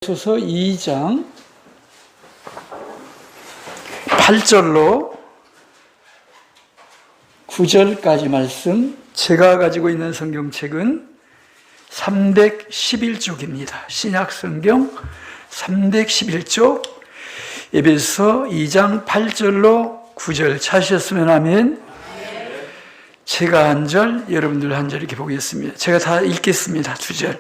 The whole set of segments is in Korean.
에베소서 2장 8절로 9절까지 말씀, 제가 가지고 있는 성경책은 311쪽입니다. 신약성경 311쪽, 에베소서 2장 8절로 9절 찾으셨으면 아멘. 제가 한 절, 여러분들 한 절 이렇게 보겠습니다. 제가 다 읽겠습니다. 2절.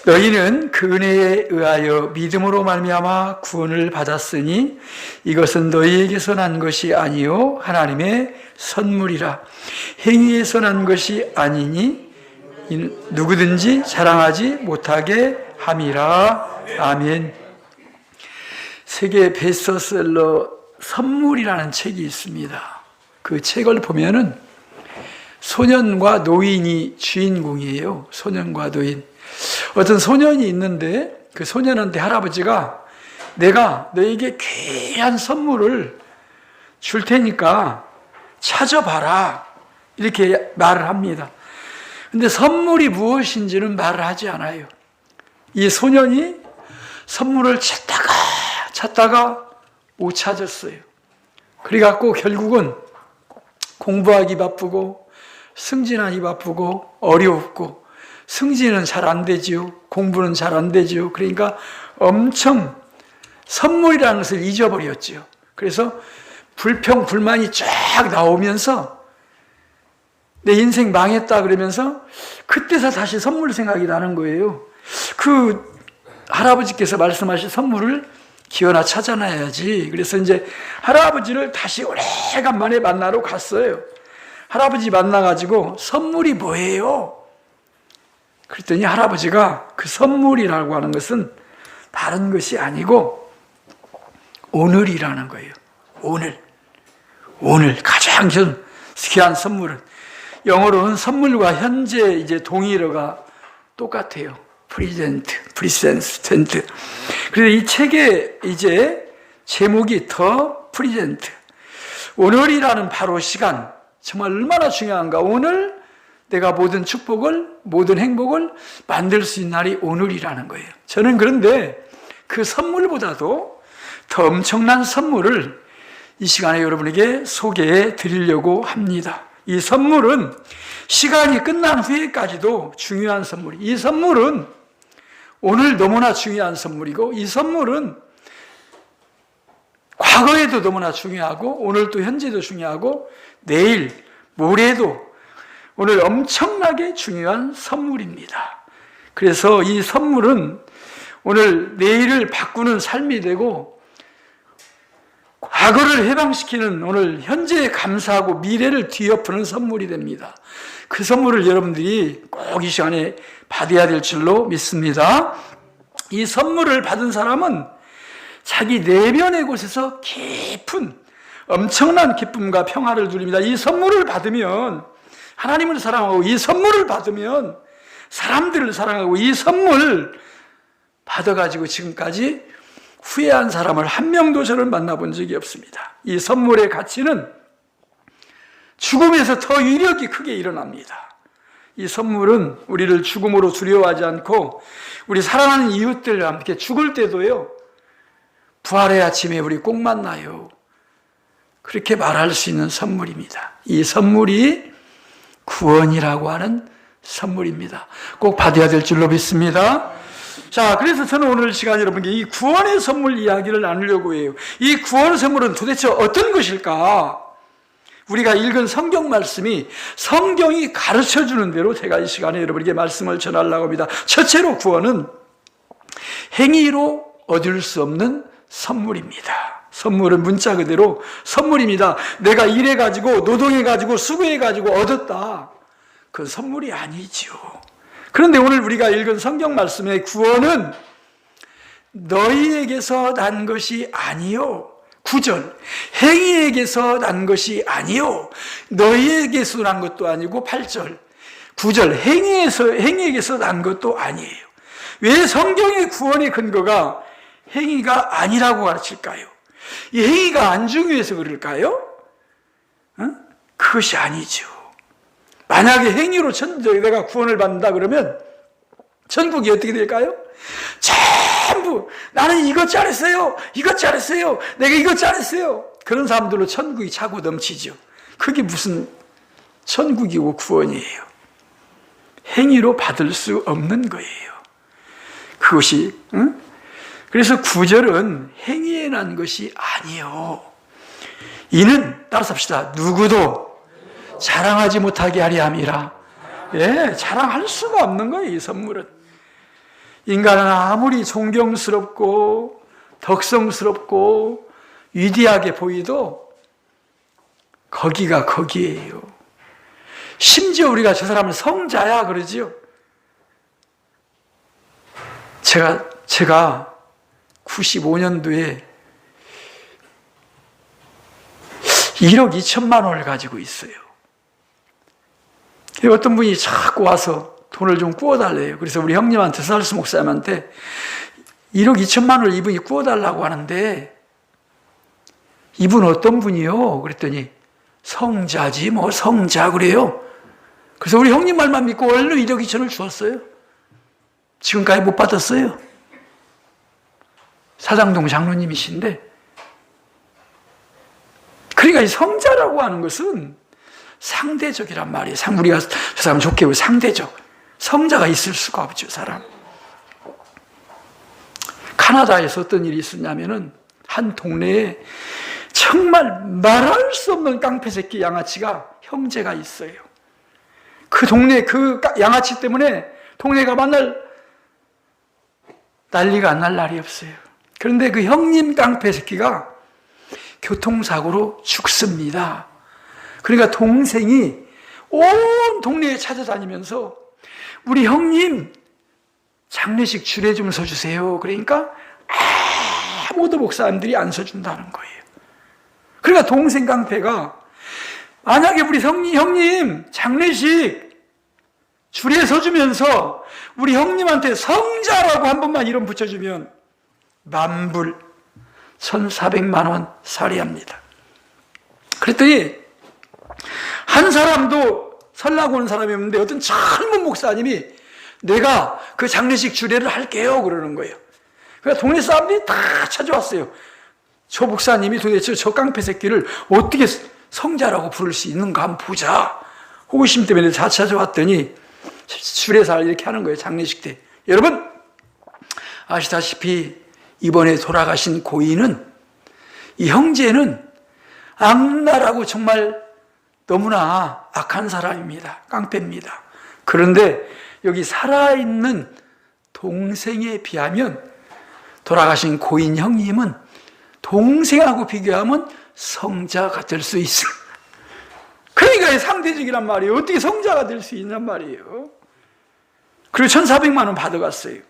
너희는 그 은혜에 의하여 믿음으로 말미암아 구원을 받았으니 이것은 너희에게서 난 것이 아니요 하나님의 선물이라. 행위에서 난 것이 아니니 누구든지 자랑하지 못하게 함이라. 아멘. 세계 베스트셀러 선물이라는 책이 있습니다. 그 책을 보면은 소년과 노인이 주인공이에요. 소년과 노인. 어떤 소년이 있는데 그 소년한테 할아버지가 내가 너에게 귀한 선물을 줄 테니까 찾아봐라 이렇게 말을 합니다. 근데 선물이 무엇인지는 말을 하지 않아요. 이 소년이 선물을 찾다가 못 찾았어요. 그래갖고 결국은 공부하기 바쁘고 승진하기 바쁘고 어렵고 승진은 잘 안 되지요. 공부는 잘 안 되지요. 그러니까 엄청 선물이라는 것을 잊어버렸지요. 그래서 불평, 불만이 쫙 나오면서 내 인생 망했다 그러면서 그때서 다시 선물 생각이 나는 거예요. 그 할아버지께서 말씀하신 선물을 기어나 찾아놔야지. 그래서 이제 할아버지를 다시 오래간만에 만나러 갔어요. 할아버지 만나가지고 선물이 뭐예요? 그랬더니 할아버지가 그 선물이라고 하는 것은 다른 것이 아니고 오늘이라는 거예요. 오늘 가장 귀한 선물은, 영어로는 선물과 현재 이제 동의어가 똑같아요. 프리젠트. 그래서 이 책의 이제 제목이 더 프리젠트. 오늘이라는 바로 시간, 정말 얼마나 중요한가. 오늘 내가 모든 축복을, 모든 행복을 만들 수 있는 날이 오늘이라는 거예요. 저는 그런데 그 선물보다도 더 엄청난 선물을 이 시간에 여러분에게 소개해 드리려고 합니다. 이 선물은 시간이 끝난 후에까지도 중요한 선물이에요. 이 선물은 오늘 너무나 중요한 선물이고, 이 선물은 과거에도 너무나 중요하고, 오늘 또 현재도 중요하고, 내일, 모레도 오늘 엄청나게 중요한 선물입니다. 그래서 이 선물은 오늘 내일을 바꾸는 삶이 되고, 과거를 해방시키는 오늘 현재에 감사하고 미래를 뒤엎는 선물이 됩니다. 그 선물을 여러분들이 꼭 이 시간에 받아야 될 줄로 믿습니다. 이 선물을 받은 사람은 자기 내면의 곳에서 깊은 엄청난 기쁨과 평화를 누립니다. 이 선물을 받으면 하나님을 사랑하고, 이 선물을 받으면 사람들을 사랑하고, 이 선물 받아가지고 지금까지 후회한 사람을 한 명도 저는 만나본 적이 없습니다. 이 선물의 가치는 죽음에서 더 위력이 크게 일어납니다. 이 선물은 우리를 죽음으로 두려워하지 않고 우리 사랑하는 이웃들과 함께 죽을 때도요, 부활의 아침에 우리 꼭 만나요, 그렇게 말할 수 있는 선물입니다. 이 선물이 구원이라고 하는 선물입니다. 꼭 받아야 될 줄로 믿습니다. 자, 그래서 저는 오늘 시간 여러분께 이 구원의 선물 이야기를 나누려고 해요. 이 구원의 선물은 도대체 어떤 것일까? 우리가 읽은 성경 말씀이 성경이 가르쳐주는 대로 제가 이 시간에 여러분에게 말씀을 전하려고 합니다. 첫째로 구원은 행위로 얻을 수 없는 선물입니다. 선물은 문자 그대로 선물입니다. 내가 일해가지고 노동해가지고 수고해가지고 얻었다, 그건 선물이 아니지요. 그런데 오늘 우리가 읽은 성경 말씀의 구원은 너희에게서 난 것이 아니요, 9절, 행위에게서 난 것이 아니요, 너희에게서 난 것도 아니고 8절, 9절, 행위에게서 난 것도 아니에요. 왜 성경의 구원의 근거가 행위가 아니라고 가르칠까요? 이 행위가 안 중요해서 그럴까요? 그것이 아니죠. 만약에 행위로 내가 구원을 받는다 그러면 천국이 어떻게 될까요? 전부 나는 이것 잘했어요, 이것 잘했어요, 내가 이것 잘했어요. 그런 사람들로 천국이 차고 넘치죠. 그게 무슨 천국이고 구원이에요. 행위로 받을 수 없는 거예요. 그것이 그래서 구절은 행위에 난 것이 아니요. 이는 따라서 합시다. 누구도 자랑하지 못하게 하리 함이라. 예, 자랑할 수가 없는 거예요. 이 선물은. 인간은 아무리 존경스럽고 덕성스럽고 위대하게 보이도 거기가 거기에요. 심지어 우리가 저 사람은 성자야 그러지요. 제가 95년도에 1억 2천만 원을 가지고 있어요. 어떤 분이 자꾸 와서 돈을 좀 구워달래요. 그래서 우리 형님한테, 서달수 목사님한테 1억 2천만 원을 이분이 구워달라고 하는데, 이분 어떤 분이요? 그랬더니 성자지 뭐 성자 그래요. 그래서 우리 형님 말만 믿고 얼른 1억 2천을 주었어요. 지금까지 못 받았어요. 사장동 장로님이신데, 그러니까 이 성자라고 하는 것은 상대적이란 말이에요. 우리가 저 사람 좋게 보면 상대적. 성자가 있을 수가 없죠, 사람. 카나다에서 어떤 일이 있었냐면은, 한 동네에 정말 말할 수 없는 깡패 새끼 양아치가 형제가 있어요. 그 동네 그 양아치 때문에 동네가 만날 난리가 안 날 날이 없어요. 그런데 그 형님 깡패 새끼가 교통사고로 죽습니다. 그러니까 동생이 온 동네에 찾아다니면서 우리 형님 장례식 주례 좀 서주세요. 그러니까 아무도 목사님들이 안 서준다는 거예요. 그러니까 동생 깡패가 만약에 우리 형님 장례식 주례 서주면서 우리 형님한테 성자라고 한 번만 이름 붙여주면 만불 1,400만 원 살해합니다. 그랬더니 한 사람도 설라고 온 사람이 없는데 어떤 젊은 목사님이 내가 그 장례식 주례를 할게요 그러는 거예요. 그러니까 동네 사람들이 다 찾아왔어요. 저 목사님이 도대체 저 깡패 새끼를 어떻게 성자라고 부를 수 있는가 한번 보자. 호기심 때문에 다 찾아왔더니 주례사를 이렇게 하는 거예요. 장례식 때. 여러분 아시다시피 이번에 돌아가신 고인은, 이 형제는 악랄하고 정말 너무나 악한 사람입니다. 깡패입니다. 그런데 여기 살아있는 동생에 비하면 돌아가신 고인 형님은 동생하고 비교하면 성자가 될 수 있어. 그러니까 상대적이란 말이에요. 어떻게 성자가 될 수 있냔 말이에요. 그리고 1,400만 원 받아갔어요.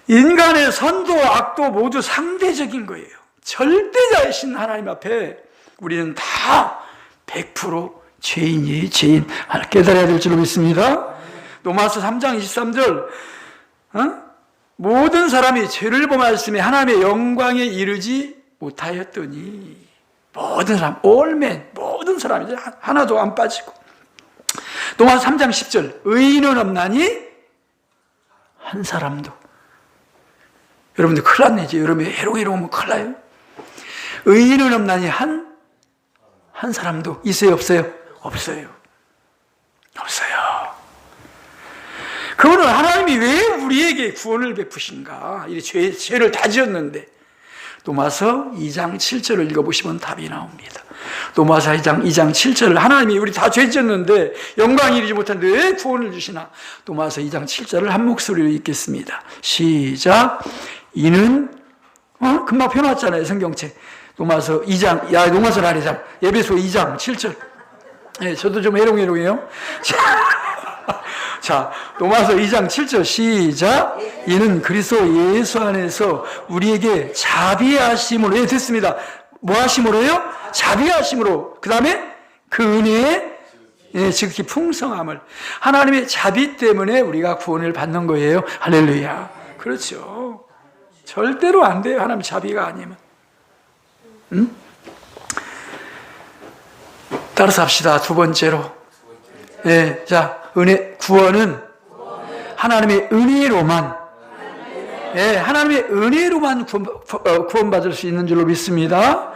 인간의 선도 악도 모두 상대적인 거예요. 절대자이신 하나님 앞에 우리는 다 100% 죄인이에요. 죄인. 깨달아야 될 줄로 믿습니다. 로마서 3장 23절 모든 사람이 죄를 범하였으며 하나님의 영광에 이르지 못하였더니, 모든 사람, all men, 모든 사람이 하나도 안 빠지고. 로마서 3장 10절 의인은 없나니 한 사람도. 여러분들 큰일 났네. 여러분이 해롱해롱하면 큰일 나요. 의인은 없나니 한 사람도 있어요 없어요? 없어요. 없어요. 그거는 하나님이 왜 우리에게 구원을 베푸신가? 이 죄를 다 지었는데. 로마서 2장 7절을 읽어보시면 답이 나옵니다. 로마서 2장 7절을 하나님이 우리 다 죄 지었는데 영광 이르지 못한데 왜 구원을 주시나? 로마서 2장 7절을 한 목소리로 읽겠습니다. 시작. 이는 금방 펴놨잖아요, 성경책. 로마서 2장, 로마서는 아니잖아. 에베소 2장 7절. 네, 저도 좀 해롱해롱해요. 자, 로마서 2장 7절 시작. 이는 그리스도 예수 안에서 우리에게 자비하심으로. 예, 됐습니다. 뭐 하심으로요? 자비하심으로. 그 다음에 그 은혜의 지극히 풍성함을. 하나님의 자비 때문에 우리가 구원을 받는 거예요. 할렐루야. 그렇죠. 절대로 안 돼요. 하나님 자비가 아니면. 따라서 합시다. 두 번째로. 자, 구원은 하나님의 은혜로만, 예, 하나님의 은혜로만 구원받을 수 있는 줄로 믿습니다.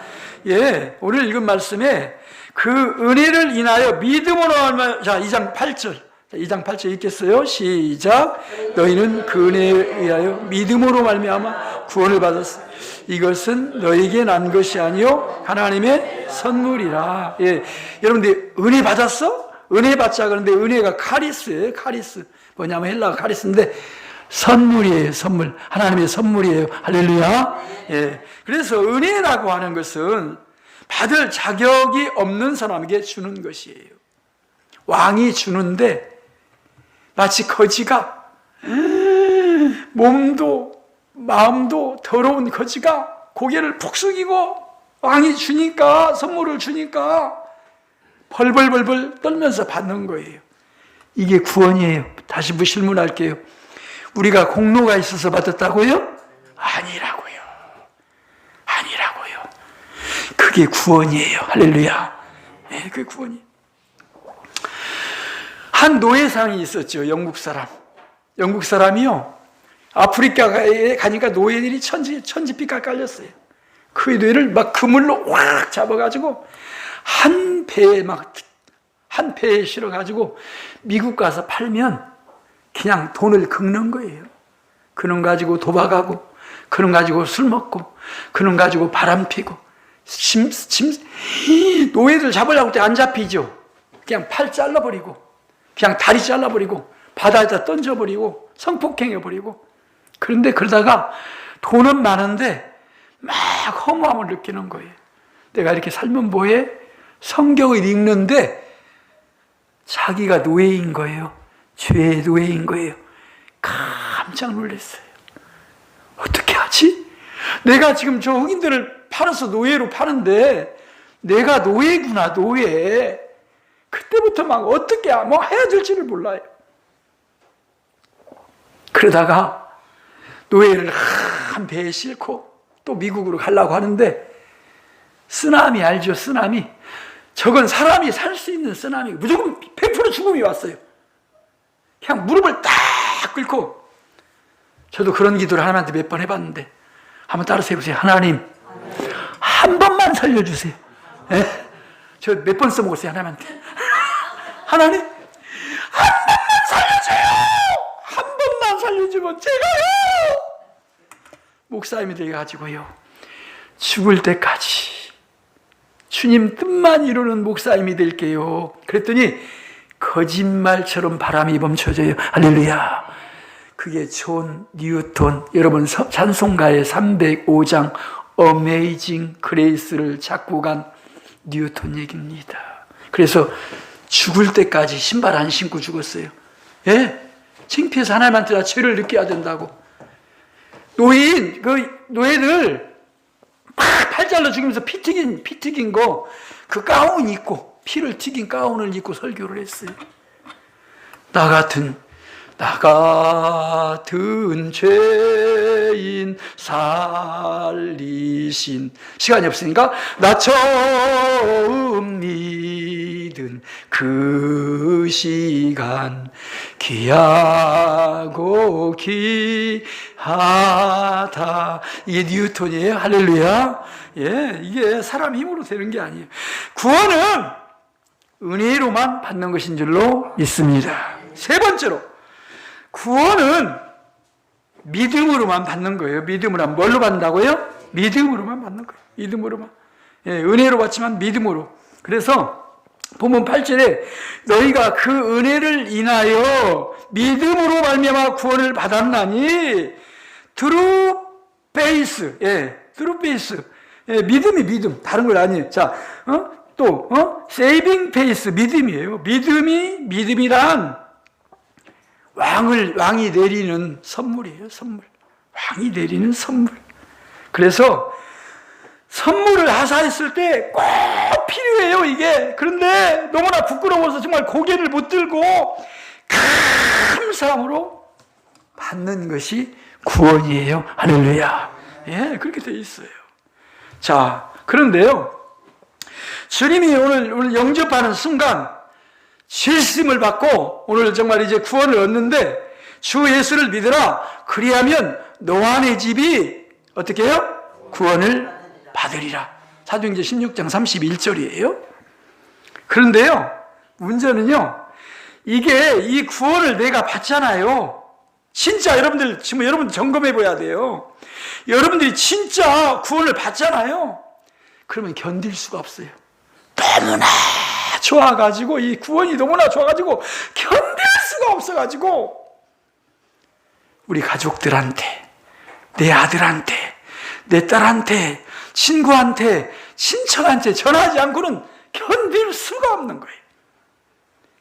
예, 오늘 읽은 말씀에 그 은혜를 인하여 믿음으로 말미암아, 자, 2장 8절. 2장 8절 읽겠어요? 시작. 너희는 그 은혜에 의하여 믿음으로 말미암아 구원을 받았어. 이것은 너에게 난 것이 아니요 하나님의 선물이라. 예, 여러분들 은혜 받았어? 은혜 받자 그러는데 은혜가 카리스예요. 카리스. 뭐냐면 헬라가 카리스인데 선물이에요. 선물. 하나님의 선물이에요. 할렐루야. 예. 그래서 은혜라고 하는 것은 받을 자격이 없는 사람에게 주는 것이에요. 왕이 주는데 마치 거지가 몸도 마음도 더러운 거지가 고개를 푹 숙이고 왕이 주니까, 선물을 주니까 벌벌벌벌 떨면서 받는 거예요. 이게 구원이에요. 다시 질문할게요. 우리가 공로가 있어서 받았다고요? 아니라고요. 아니라고요. 그게 구원이에요. 할렐루야. 네, 그게 구원이에요. 한 노예상이 있었죠. 영국 사람. 영국 사람이요, 아프리카에 가니까 노예들이 천지빛깔 깔렸어요. 그 노예를 막 그물로 확 잡아가지고 한 배에 실어가지고 미국 가서 팔면 그냥 돈을 긁는 거예요. 그놈 가지고 도박하고, 그놈 가지고 술 먹고, 그놈 가지고 바람 피고, 노예들 잡으려고 때 안 잡히죠. 그냥 팔 잘라버리고, 그냥 다리 잘라버리고, 바다에다 던져버리고, 성폭행해버리고. 그런데 그러다가 돈은 많은데 막 허무함을 느끼는 거예요. 내가 이렇게 살면 뭐해? 성경을 읽는데 자기가 노예인 거예요. 죄의 노예인 거예요. 깜짝 놀랐어요. 어떻게 하지? 내가 지금 저 흑인들을 팔아서 노예로 파는데 내가 노예구나, 노예. 그때부터 막 어떻게 뭐 해야 될지를 몰라요. 그러다가 노예를 한 배에 싣고 또 미국으로 가려고 하는데 쓰나미 알죠? 쓰나미. 저건 사람이 살 수 있는 쓰나미. 무조건 100% 죽음이 왔어요. 그냥 무릎을 딱 꿇고, 저도 그런 기도를 하나님한테 몇 번 해봤는데 한번 따라서 해보세요. 하나님, 한 번만 살려주세요. 예? 저 몇 번 써먹었어요, 하나님한테. 하나님, 한 번만 살려줘요. 한 번만 살려주면 제가요, 목사님이 돼가지고요, 죽을 때까지 주님 뜻만 이루는 목사님이 될게요. 그랬더니 거짓말처럼 바람이 멈춰져요. 할렐루야. 그게 존 뉴턴, 여러분 찬송가의 305장 어메이징 그레이스를 작곡한 뉴턴 얘기입니다. 그래서 죽을 때까지 신발 안 신고 죽었어요. 예? 창피해서 하나님한테 다 죄를 느껴야 된다고. 노예인, 그 노예들 팔 잘라 죽이면서 피 튀긴 거, 그 가운 입고, 피를 튀긴 가운을 입고 설교를 했어요. 나 같은 죄인 살리신, 시간이 없으니까, 나 처음 믿은 그 시간 귀하고 귀하다. 이게 뉴턴이에요. 할렐루야. 예, 이게 사람 힘으로 되는 게 아니에요. 구원은 은혜로만 받는 것인 줄로 믿습니다. 세 번째로, 구원은 믿음으로만 받는 거예요. 믿음으로. 뭘로 받는다고요? 믿음으로만 받는 거예요. 믿음으로만. 예, 은혜로 받지만 믿음으로. 그래서 본문 8절에 너희가 그 은혜를 인하여 믿음으로 말미암아 구원을 받았나니, 트루 페이스, 트루 페이스, 믿음이 믿음, 다른 걸 아니에요. 자, 세이빙 페이스, 믿음이에요. 믿음이란 왕이 내리는 선물이에요. 선물. 왕이 내리는 선물. 그래서 선물을 하사했을 때 꼭 필요해요, 이게. 그런데 너무나 부끄러워서 정말 고개를 못 들고 감사함으로 받는 것이 구원이에요. 할렐루야. 예, 그렇게 돼 있어요. 자, 그런데요, 주님이 오늘 영접하는 순간 죄심을 받고 오늘 정말 이제 구원을 얻는데, 주 예수를 믿으라. 그리하면 너와 내 집이 어떻게 해요? 구원을 받으리라. 사도행전 16장 31절이에요. 그런데요, 문제는요, 이게 이 구원을 내가 받잖아요. 진짜 여러분들, 지금 여러분 점검해 봐야 돼요. 여러분들이 진짜 구원을 받잖아요. 그러면 견딜 수가 없어요. 너무나 좋아가지고, 이 구원이 너무나 좋아가지고 견딜 수가 없어가지고 우리 가족들한테, 내 아들한테, 내 딸한테, 친구한테, 친척한테 전하지 않고는 견딜 수가 없는 거예요.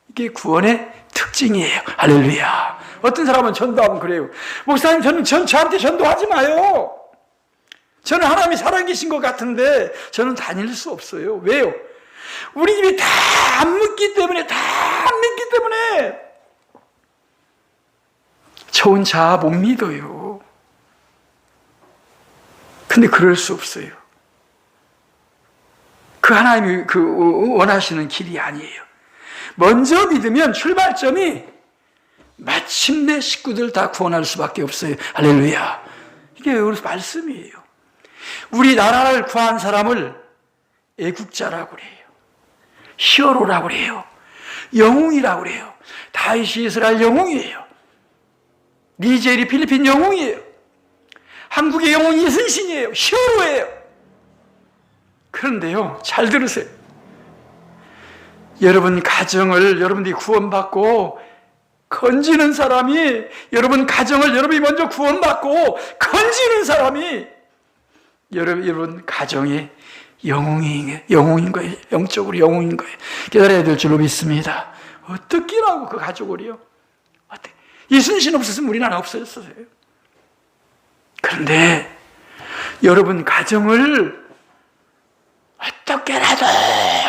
이게 구원의 특징이에요. 할렐루야. 어떤 사람은 전도하면 그래요. 목사님, 저한테 전도하지 마요. 저는 하나님이 살아계신 것 같은데 저는 다닐 수 없어요. 왜요? 우리 집이 다 안 믿기 때문에, 저 혼자 못 믿어요. 근데 그럴 수 없어요. 그 하나님이 원하시는 길이 아니에요. 먼저 믿으면 출발점이 마침내 식구들 다 구원할 수밖에 없어요. 할렐루야. 이게 여기서 말씀이에요. 우리나라를 구한 사람을 애국자라고 그래요. 히어로라고 그래요. 영웅이라고 그래요. 다윗이 이스라엘 영웅이에요. 니젤이 필리핀 영웅이에요. 한국의 영웅 이순신이에요. 히어로예요. 그런데요, 잘 들으세요. 여러분 가정을 여러분들이 구원받고 건지는 사람이, 여러분 가정을 여러분이 먼저 구원받고 건지는 사람이 여러분 가정의 영웅인 거예요. 영적으로 영웅인 거예요. 깨달아야 될 줄로 믿습니다. 어떻게라고 그 가족을요? 어떻게? 이순신 없었으면 우리나라 없어졌어요. 그런데 여러분 가정을 어떻게라도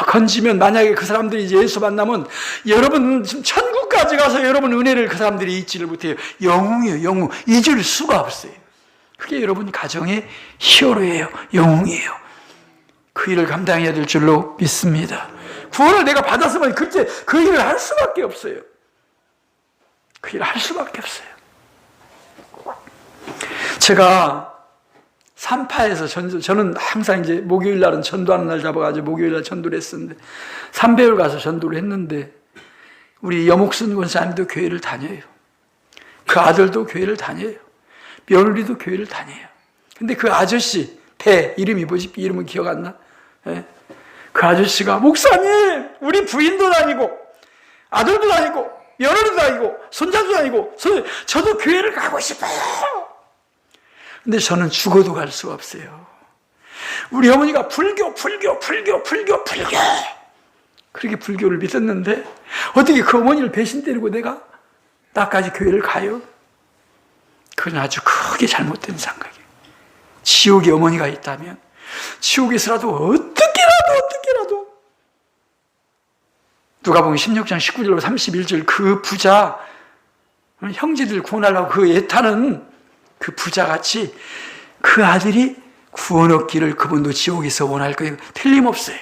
건지면, 만약에 그 사람들이 이제 예수 만나면 여러분 천국까지 가서 여러분 은혜를 그 사람들이 잊지를 못해요. 영웅이에요. 영웅. 잊을 수가 없어요. 그게 여러분 가정의 히어로예요. 영웅이에요. 그 일을 감당해야 될 줄로 믿습니다. 구원을 내가 받았으면 그때 그 일을 할 수밖에 없어요. 그 일을 할 수밖에 없어요. 제가 산파에서 저는 항상 이제 목요일 날은 전도하는 날 잡아가지고 목요일 날 전도를 했었는데, 삼배울 가서 전도를 했는데, 우리 여목순 권사님도 교회를 다녀요. 그 아들도 교회를 다녀요. 며느리도 교회를 다녀요. 근데 그 아저씨, 이름이 뭐지? 이름은 기억 안 나? 예? 그 아저씨가, 목사님, 우리 부인도 다니고, 아들도 다니고, 며느리도 다니고, 손자도 다니고, 저도 교회를 가고 싶어요. 근데 저는 죽어도 갈 수가 없어요. 우리 어머니가 불교. 그렇게 불교를 믿었는데, 어떻게 그 어머니를 배신 때리고 나까지 교회를 가요? 그건 아주 크게 잘못된 생각이에요. 지옥에 어머니가 있다면, 지옥에서라도 어떻게라도. 누가복음 16장 19절로 31절 그 부자, 형제들 구원하려고 그 애타는 그 부자같이 그 아들이 구원 얻기를 그분도 지옥에서 원할 거예요. 틀림없어요.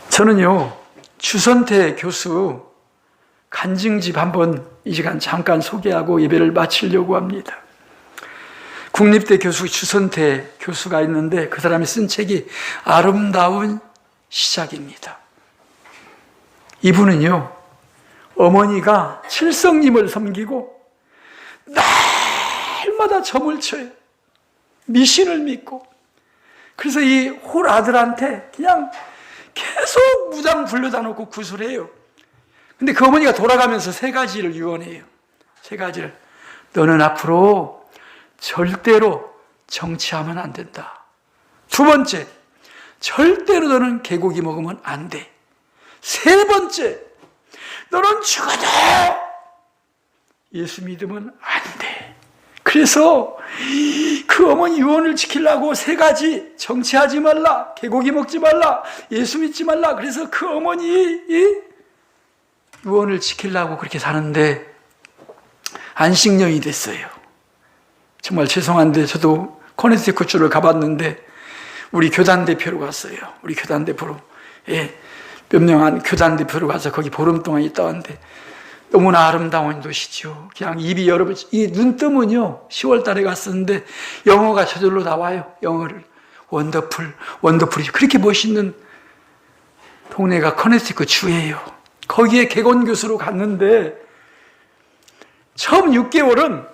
저는요, 주선태 교수 간증집 한번 이 시간 잠깐 소개하고 예배를 마치려고 합니다. 국립대 교수 주선태 교수가 있는데 그 사람이 쓴 책이 아름다운 시작입니다. 이분은요, 어머니가 칠성님을 섬기고 날마다 점을 쳐요. 미신을 믿고. 그래서 이 홀 아들한테 그냥 계속 무당 불러다 놓고 구술해요. 근데 그 어머니가 돌아가면서 3가지를 유언해요. 3가지를. 너는 앞으로 절대로 정치하면 안 된다. 2번째, 절대로 너는 개고기 먹으면 안 돼. 3번째, 너는 죽어도 예수 믿으면 안 돼. 그래서 그 어머니 유언을 지키려고 3가지, 정치하지 말라, 개고기 먹지 말라, 예수 믿지 말라. 그래서 그 어머니 유언을 지키려고 그렇게 사는데 안식년이 됐어요. 정말 죄송한데 저도 코네티컷주를 가봤는데 우리 교단 대표로 갔어요. 우리 교단 대표로. 몇 유명한 교단 대표로 가서 거기 보름 동안 있다 왔는데 너무나 아름다운 도시죠. 그냥 입이 여러분, 이 눈 뜨면요, 10월 달에 갔었는데 영어가 저절로 나와요. 영어를. 원더풀, 원더풀이 그렇게 멋있는 동네가 커네티컷 주예요. 거기에 객원 교수로 갔는데 처음 6개월은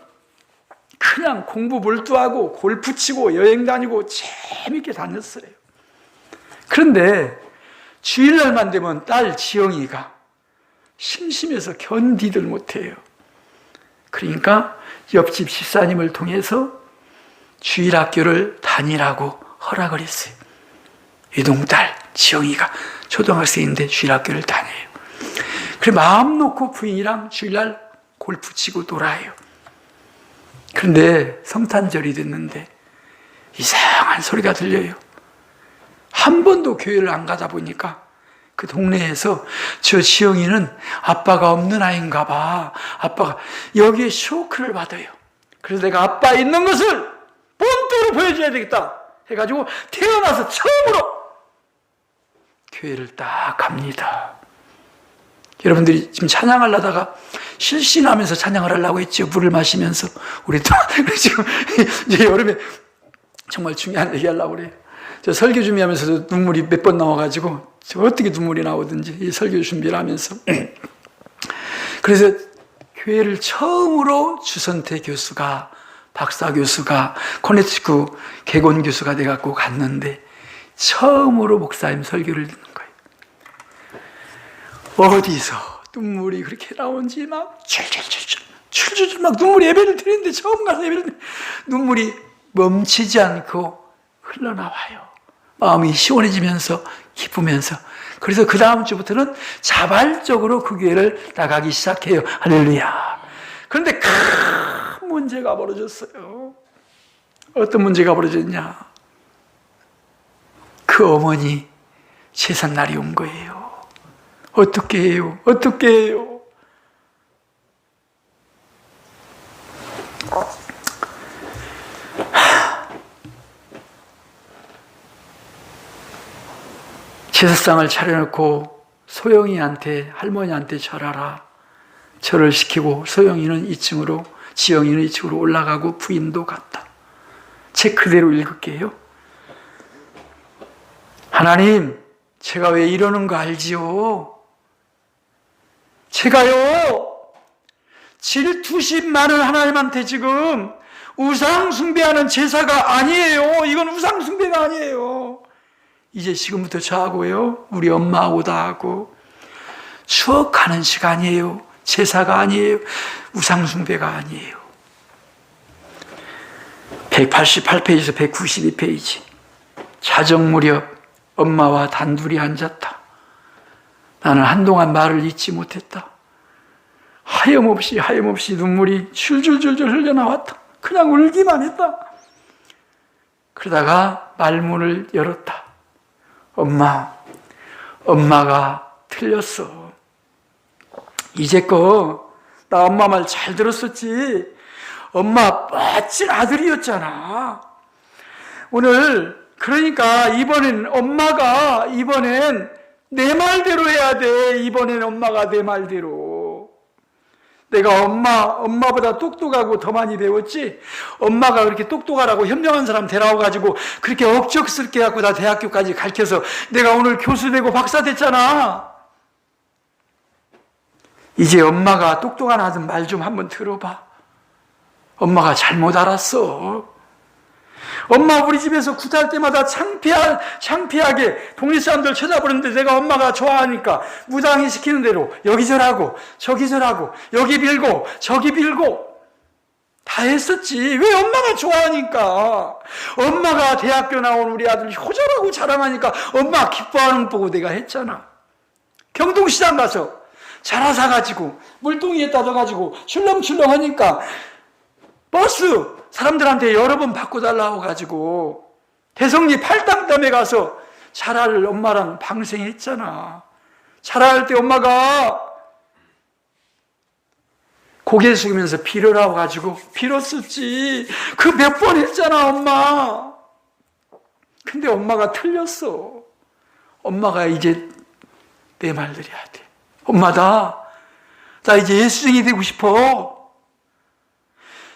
그냥 공부 몰두하고 골프 치고 여행 다니고 재밌게 다녔어요. 그런데 주일날만 되면 딸 지영이가 심심해서 견디들 못해요. 그러니까 옆집 집사님을 통해서 주일학교를 다니라고 허락을 했어요. 이동딸 지영이가 초등학생인데 주일학교를 다녀요. 그래 마음 놓고 부인이랑 주일날 골프 치고 놀아요. 그런데 성탄절이 됐는데 이상한 소리가 들려요. 한 번도 교회를 안 가다 보니까 그 동네에서 저 지영이는 아빠가 없는 아이인가 봐. 아빠가 여기에 쇼크를 받아요. 그래서 내가 아빠 있는 것을 본떠로 보여줘야 되겠다 해가지고 태어나서 처음으로 교회를 딱 갑니다. 여러분들이 지금 찬양을 하다가 실신하면서 찬양을 하려고 했죠. 물을 마시면서. 우리도 지금 이제 여름에 정말 중요한 얘기 하려고 그래요. 저 설교 준비하면서도 눈물이 몇 번 나와가지고 어떻게 눈물이 나오든지 이 설교 준비를 하면서 그래서 교회를 처음으로 주선태 교수가 박사 교수가 코네티컷 객원 교수가 돼갖고 갔는데 처음으로 목사님 설교를 듣는 거예요. 어디서 눈물이 그렇게 나온지 막 출출출 막 눈물이 예배를 드리는데 처음 가서 예배를 드리는데 눈물이 멈추지 않고 흘러나와요. 마음이 시원해지면서 기쁘면서. 그래서 그 다음 주부터는 자발적으로 그 교회를 나가기 시작해요. 할렐루야. 그런데 큰 문제가 벌어졌어요. 어떤 문제가 벌어졌냐. 그 어머니 제삿날이 온 거예요. 어떻게 해요? 어떻게 해요? 제사상을 차려놓고 소영이한테 할머니한테 절하라. 절을 시키고 소영이는 2층으로 지영이는 2층으로 올라가고 부인도 갔다. 제 그대로 읽을게요. 하나님, 제가 왜 이러는 거 알지요? 제가요, 질투심 많은 하나님한테 지금 우상 숭배하는 제사가 아니에요. 이건 우상 숭배가 아니에요. 이제 지금부터 저하고요, 우리 엄마하고 다 하고 추억하는 시간이에요. 제사가 아니에요. 우상 숭배가 아니에요. 188페이지에서 192페이지. 자정 무렵 엄마와 단둘이 앉았다. 나는 한동안 말을 잇지 못했다. 하염없이 눈물이 줄줄줄줄 흘려나왔다. 그냥 울기만 했다. 그러다가 말문을 열었다. 엄마가 틀렸어. 이제껏 나 엄마 말 잘 들었었지. 엄마 멋진 아들이었잖아. 오늘 그러니까 이번엔 내 말대로 해야 돼. 이번엔 엄마가 내 말대로. 내가 엄마보다 똑똑하고 더 많이 배웠지? 엄마가 그렇게 똑똑하라고 현명한 사람 데려와가지고 그렇게 억척스럽게 해갖고 나 대학교까지 가르쳐서 내가 오늘 교수 되고 박사 됐잖아. 이제 엄마가 똑똑한 아들 말 좀 한번 들어봐. 엄마가 잘못 알았어. 엄마 우리 집에서 굿할 때마다 창피하게 동네 사람들 쳐다보는데 내가 엄마가 좋아하니까 무당이 시키는 대로 여기 절하고 저기 절하고 여기 빌고 저기 빌고 다 했었지. 왜? 엄마가 좋아하니까. 엄마가 대학교 나온 우리 아들 효자라고 자랑하니까 엄마 기뻐하는 거 보고 내가 했잖아. 경동시장 가서 자라 사가지고 물동이에다 넣어가지고 출렁출렁 하니까 버스 사람들한테 여러 번 바꿔달라고 가지고 대성리 팔당댐에 가서 자라를 엄마랑 방생했잖아. 자라할 때 엄마가 고개 숙이면서 빌으라고 가지고 빌었었지. 그 몇 번 했잖아, 엄마. 근데 엄마가 틀렸어. 엄마가 이제 내 말 들어야 돼. 엄마, 나 이제 예수쟁이 되고 싶어.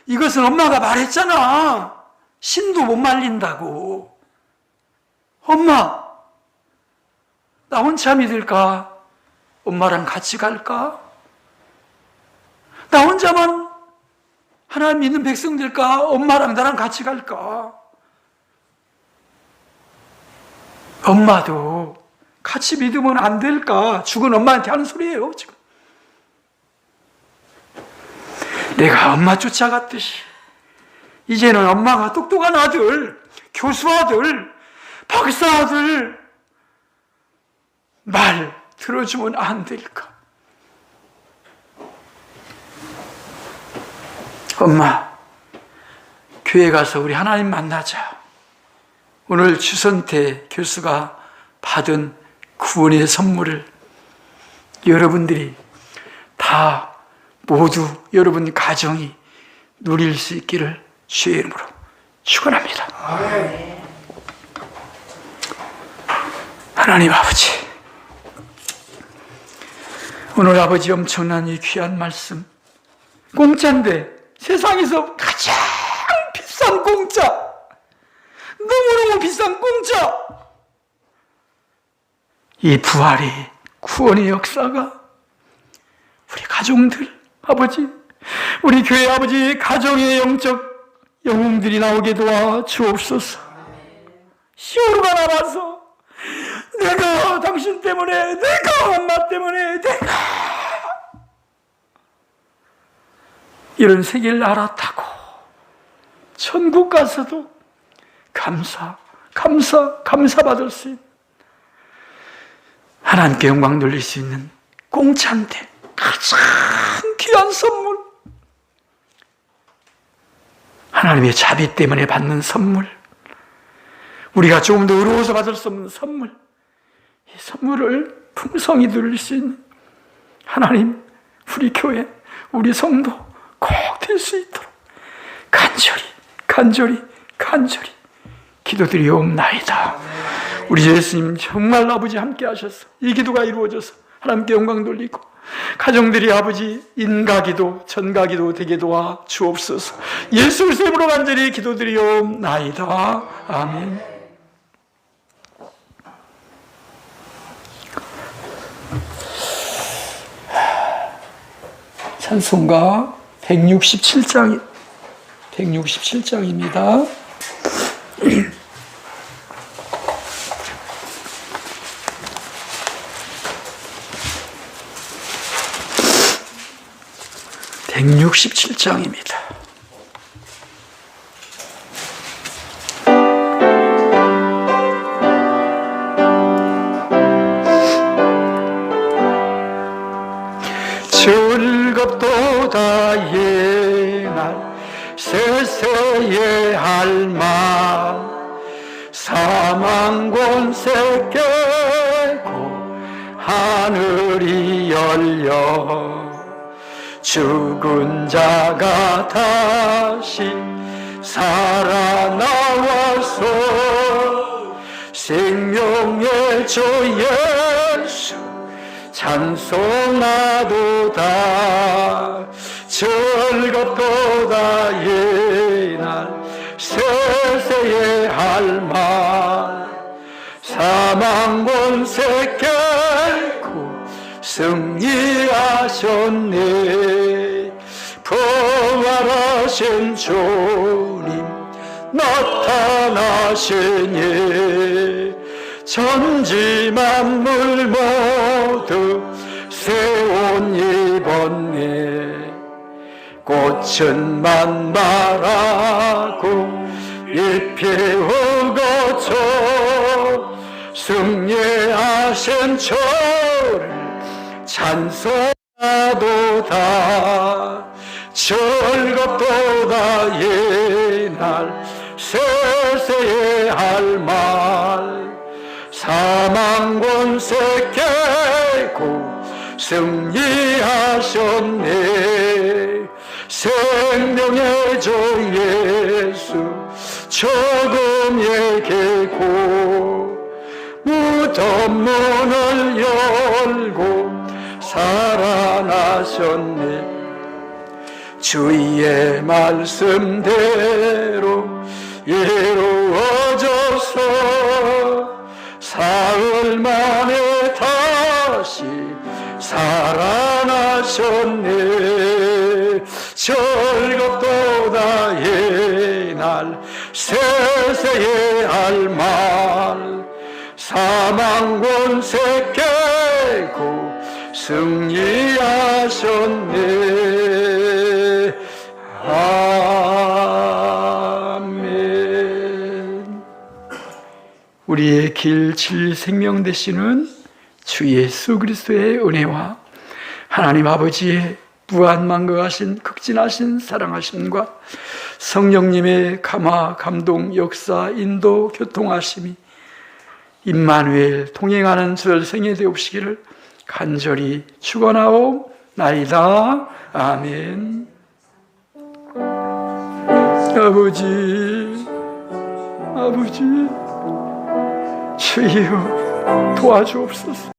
이것은 엄마가 말했잖아. 신도 못 말린다고. 엄마, 나 혼자 믿을까? 엄마랑 같이 갈까? 나 혼자만 하나님 믿는 백성 될까? 엄마랑 나랑 같이 갈까? 엄마도 같이 믿으면 안 될까? 죽은 엄마한테 하는 소리예요, 지금. 내가 엄마 쫓아갔듯이 이제는 엄마가 똑똑한 아들, 교수 아들, 박사 아들 말 들어주면 안 될까? 엄마, 교회 가서 우리 하나님 만나자. 오늘 주선태 교수가 받은 구원의 선물을 여러분들이 다 모두 여러분 가정이 누릴 수 있기를 주의 이름으로 축원합니다. 하나님 아버지, 오늘 아버지 엄청난 이 귀한 말씀, 공짜인데 세상에서 가장 비싼 공짜, 너무너무 비싼 공짜, 이 부활의 구원의 역사가 우리 가정들, 아버지, 우리 교회 아버지 가정의 영적 영웅들이 나오게 도와 주옵소서. 시오르가 나와서 내가 당신 때문에, 내가 엄마 때문에, 내가 이런 세계를 알았다고 천국 가서도 감사받을 수 있는, 하나님께 영광 돌릴 수 있는 공짜인데 가장 귀한 선물, 하나님의 자비 때문에 받는 선물, 우리가 조금 더 어려워서 받을 수 없는 선물, 이 선물을 풍성히 누릴 수 있는 하나님, 우리 교회, 우리 성도 꼭 될 수 있도록 간절히 기도드리옵나이다. 우리 예수님 정말 아버지 함께 하셔서 이 기도가 이루어져서 하나님께 영광 돌리고 가정들이 아버지 인가기도 전가기도 되게 도와 주옵소서. 예수 그리스도의 이름으로 간절히 기도드리옵나이다. 아멘. 찬송가 167장입니다. (167장입니다) 즐겁도다 예날 세세의 할망 사망 권세 깨고 하늘이 열려 죽은 자가 다시 살아나와서 생명의 주 예수 찬송하도다. 즐겁도다 예날 세세의 할망 사망 권세 결코 승리하셨네. 부활하신 주님 나타나시니 천지 만물 모두 새옷 입었네. 꽃은 만발하고 잎이 흙어져 승리하신 주를 찬송하도다. 즐겁도다 예날 세세의 할말 사망 권세 깨고 승리하셨네. 생명의 주 예수 죽음의 개고 무덤 문을 알고 살아나셨네. 주의 말씀대로 예로워져서 사흘 만에 다시 살아나셨네. 즐겁도다 옛날 세세의 할말 사망 권세 깨고 승리하셨네. 아멘. 우리의 길, 진리, 생명 되시는 주 예수 그리스도의 은혜와 하나님 아버지의 무한만거하신 극진하신 사랑하심과 성령님의 감화, 감동, 역사, 인도, 교통하심이 임마누엘 동행하는 저들 생애 되옵시기를 간절히 축원하옵나이다. 아멘. 아버지 주여 도와주옵소서.